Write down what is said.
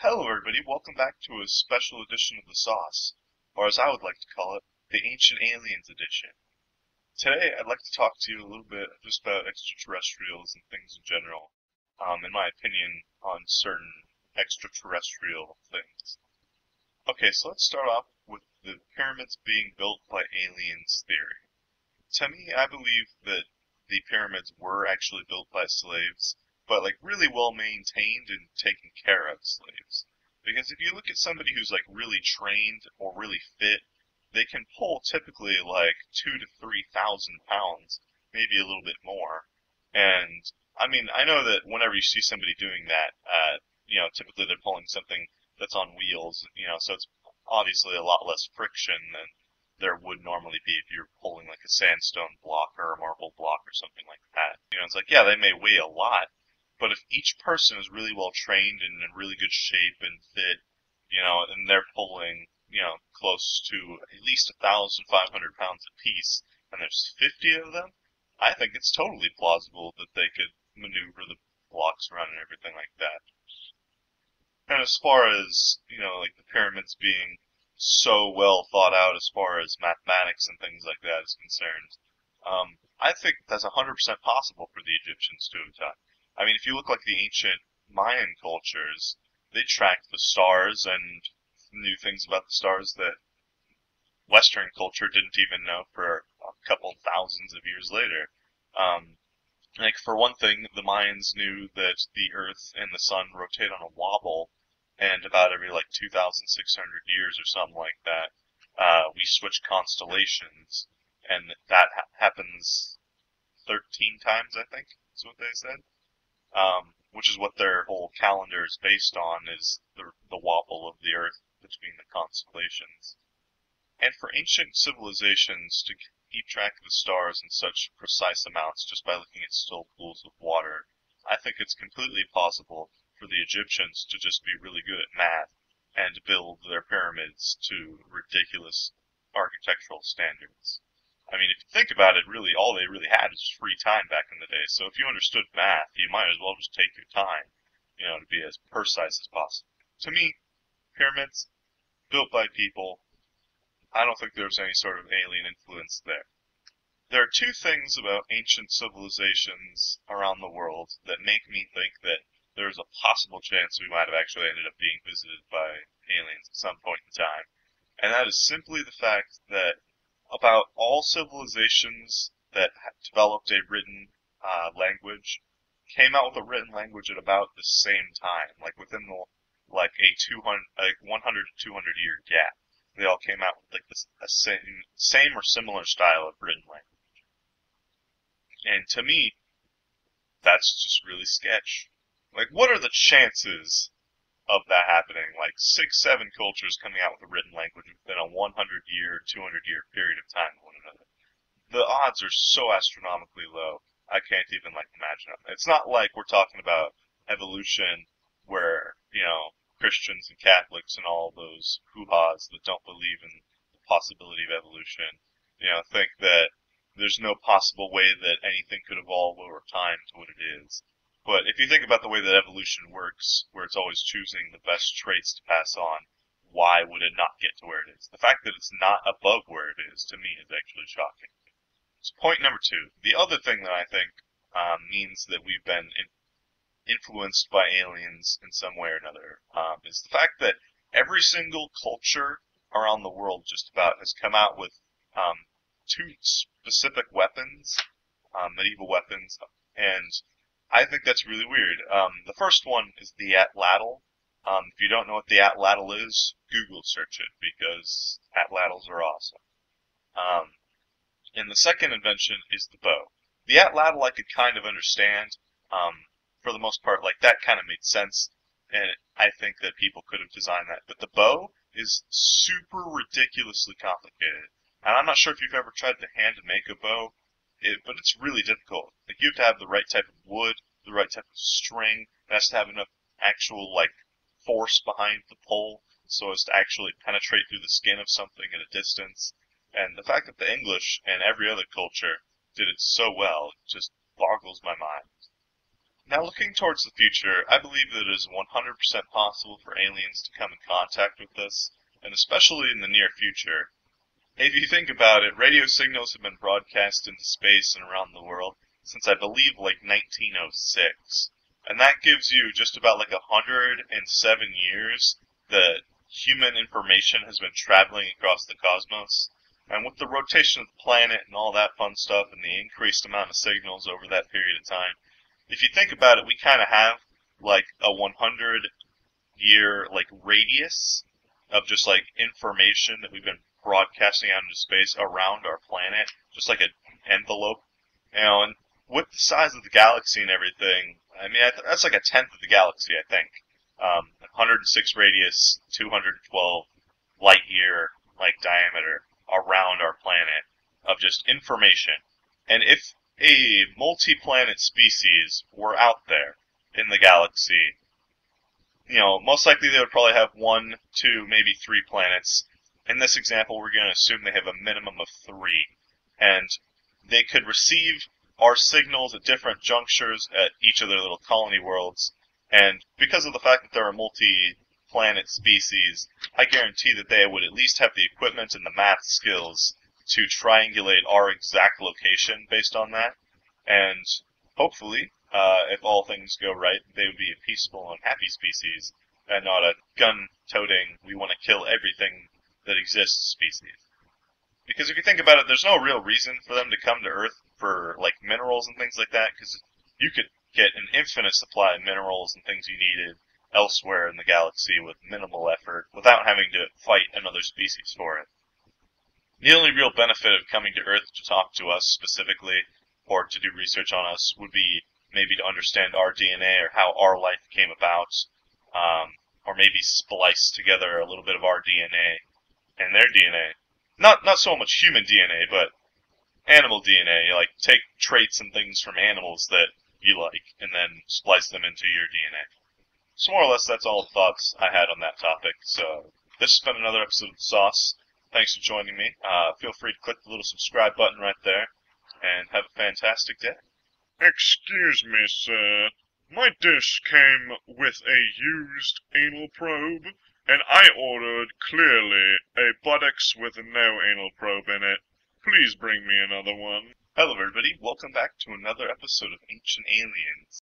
Hello everybody, welcome back to a special edition of The Sauce, or as I would like to call it, the Ancient Aliens edition. Today I'd like to talk to you a little bit just about extraterrestrials and things in general, in my opinion, on certain extraterrestrial things. Okay, so let's start off with the pyramids being built by aliens theory. To me, I believe that the pyramids were actually built by slaves, but like really well maintained and taken care of slaves. Because if you look at somebody who's like really trained or really fit, they can pull typically like 2 to 3,000 pounds, maybe a little bit more. And I mean, I know that whenever you see somebody doing that, typically they're pulling something that's on wheels, so it's obviously a lot less friction than there would normally be if you're pulling like a sandstone block or a marble block or something like that. It's like, yeah, they may weigh a lot, but if each person is really well trained and in really good shape and fit, and they're pulling, close to at least 1,500 pounds apiece, and there's 50 of them, I think it's totally plausible that they could maneuver the blocks around and everything like that. And as far as, like the pyramids being so well thought out as far as mathematics and things like that is concerned, I think that's 100% possible for the Egyptians to have done. I mean, if you look like the ancient Mayan cultures, they tracked the stars and knew things about the stars that Western culture didn't even know for a couple thousands of years later. Like, for one thing, the Mayans knew that the Earth and the Sun rotate on a wobble, and about every, like, 2,600 years or something like that, we switch constellations, and that happens 13 times, I think, is what they said. Which is what their whole calendar is based on, is the wobble of the Earth between the constellations. And for ancient civilizations to keep track of the stars in such precise amounts just by looking at still pools of water, I think it's completely possible for the Egyptians to just be really good at math and build their pyramids to ridiculous architectural standards. I mean, if you think about it, really, all they really had was free time back in the day. So if you understood math, you might as well just take your time, to be as precise as possible. To me, pyramids, built by people, I don't think there's any sort of alien influence there. There are two things about ancient civilizations around the world that make me think that there's a possible chance we might have actually ended up being visited by aliens at some point in time. And that is simply the fact that about all civilizations that developed a written language came out with a written language at about the same time, like within the like a 100 to 200 year gap. They all came out with like a same or similar style of written language. And to me, that's just really sketch. Like, what are the chances of that happening? Like 6, 7 cultures coming out with a written language within a 100-year, 200-year period of time with one another. The odds are so astronomically low, I can't even imagine them. It's not like we're talking about evolution where, Christians and Catholics and all those hoo-has that don't believe in the possibility of evolution, think that there's no possible way that anything could evolve over time to what it is. But if you think about the way that evolution works, where it's always choosing the best traits to pass on, why would it not get to where it is? The fact that it's not above where it is, to me, is actually shocking. So point number 2. The other thing that I think means that we've been influenced by aliens in some way or another is the fact that every single culture around the world just about has come out with 2 specific weapons, medieval weapons, and I think that's really weird. The first one is the atlatl. If you don't know what the atlatl is, Google search it, because atlatls are awesome. And the second invention is the bow. The atlatl I could kind of understand. For the most part, like, that kind of made sense, and I think that people could have designed that. But the bow is super ridiculously complicated. And I'm not sure if you've ever tried to hand make a bow, but it's really difficult. Like, you have to have the right type of wood, the right type of string. It has to have enough actual, force behind the pole so as to actually penetrate through the skin of something at a distance. And the fact that the English and every other culture did it so well just boggles my mind. Now, looking towards the future, I believe that it is 100% possible for aliens to come in contact with us, and especially in the near future. If you think about it, radio signals have been broadcast into space and around the world since I believe like 1906. And that gives you just about like 107 years that human information has been traveling across the cosmos. And with the rotation of the planet and all that fun stuff and the increased amount of signals over that period of time, if you think about it, we kind of have like a 100-year like radius of just like information that we've been broadcasting out into space around our planet, just like an envelope. And with the size of the galaxy and everything, I mean, that's like a tenth of the galaxy, I think. 106 radius, 212 light year, like, diameter around our planet of just information. And if a multi-planet species were out there in the galaxy, most likely they would probably have 1, 2, maybe 3 planets. In this example, we're going to assume they have a minimum of 3. And they could receive our signals at different junctures at each of their little colony worlds. And because of the fact that they're a multi-planet species, I guarantee that they would at least have the equipment and the math skills to triangulate our exact location based on that. And hopefully, if all things go right, they would be a peaceful and happy species, and not a gun-toting, we want to kill everything that exists species. Because if you think about it, there's no real reason for them to come to Earth for, like, minerals and things like that, because you could get an infinite supply of minerals and things you needed elsewhere in the galaxy with minimal effort, without having to fight another species for it. The only real benefit of coming to Earth to talk to us specifically, or to do research on us, would be maybe to understand our DNA or how our life came about, or maybe splice together a little bit of our DNA and their DNA. Not so much human DNA, but animal DNA. Like, take traits and things from animals that you like, and then splice them into your DNA. So more or less, that's all the thoughts I had on that topic. So this has been another episode of The Sauce. Thanks for joining me. Feel free to click the little subscribe button right there, and have a fantastic day. Excuse me, sir. My dish came with a used anal probe, and I ordered, clearly, a buttocks with no anal probe in it. Please bring me another one. Hello everybody, welcome back to another episode of Ancient Aliens.